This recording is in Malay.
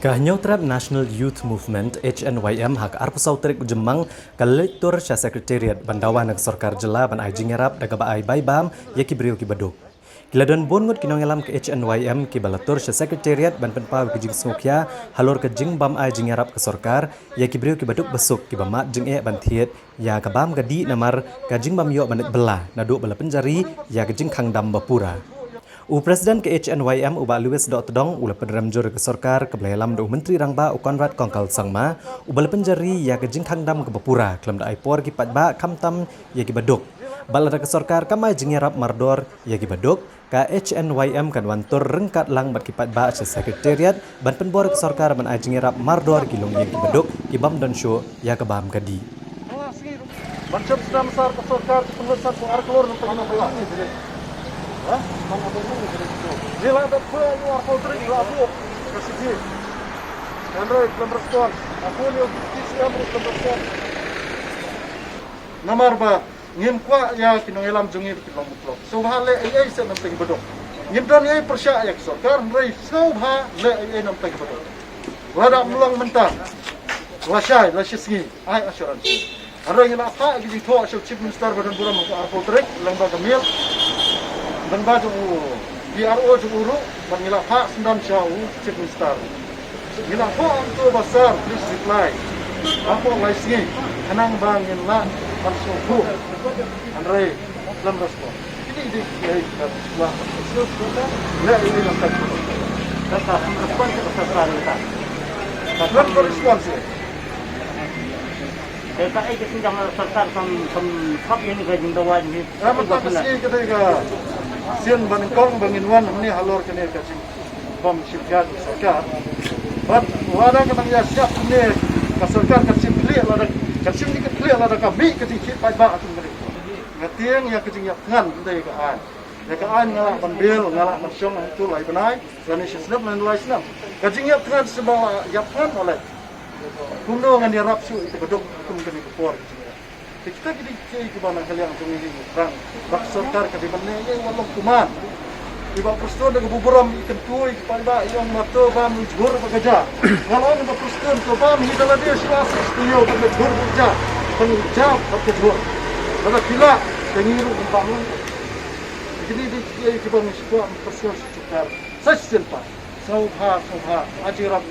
Kahnyotrap National Youth Movement HNYM hak arpusau terik jemang kalektor sya sekretariat bandawan nag sarkar jela ban ai jingerap daga ba ai baibam yaki brio ki baduk. Kiladon bongot kinongelam ke HNYM ki balator sya sekretariat ban penpaw ki jing smokya halor ke jing bam ai jingerap ke sarkar yaki brio ki baduk besuk ki bamat jing ban thiet ya ka bam gadi namar ka jing bam yo banet belah nadu bala penjari ya ke jing khangdam bapura. Presiden ke HNYM uba Luis Dotdong ula penramjur ke sarkar ke belayalam do menteri rangba Konrad Kongkal Sangma ubal penjari ya ke jingkhang dam ke bapura kelam da aipor ki patba kamtam ya ki baduk balada ke sarkar kamai jingerap mardor ya ki baduk ka HNYM kan wantur rengkat lang bat ki patba se sekretariat ban penbor ke sarkar ban ai jingerap mardor ki long ya ki baduk ki bam don show ya ke bam kadi Bancam sedang besar ke sarkar pengesan suara keluar untuk menambah Hah? Dia ada apa luar kontrak juga aku kasih. Android belum respon. Aku ni ofisi belum respon. Nomor ba ngim kwa ya kinongelam jungi kilom mutlok. Subha le ai se nam teng bodok. Ngim don ai persya ya sarkar rei subha le ai nam teng bodok. Wada mulang mentah. Wasai lasisgi ai assurance. Ara ngila fa gi tho chief minister badan buram ko arpotrik lengba gamil dan baju PRO juru mengila hak sendam syau chief minister. Gila hak itu besar please reply. Apa laisnya kenang bangin lah mansuhu Andre dalam respon. Ini sebuah ya ini nampak. Kata respon ke peserta kita. Kata respon sih. Kita itu sudah serta top ini gajing dawan ini. Apa tak sih ketika Sian Baningkong Banginwan ini halor kene kacing bom syirkat sarkar. Wada katang ya siap ini ka sarkar kacing clear lada kacing ni clear lada kami kacing chip pai ba atun ngari. Ngatiang ya kacing yap ngan ndai ka an. Ya ka an ngala banbil ngala masyong itu lai benai dan ini snap dan lai snap. Kacing yap ngan sebab yap ngan oleh. Kuno ngan dia rapsu itu bedok kum kene kupor. Kita gini ke mana kalian untuk ini perang bak sarkar ke di mana ye walong kuman iba preston dengan buburam ikan tuai pada yang mata bam jur bekerja kalau yang preston to bam hidala dia siwas studio bekerja bekerja penjab bekerja ada kila tengiru bangun jadi dia coba mencoba persiapan sarkar saya simpan sauha ajirab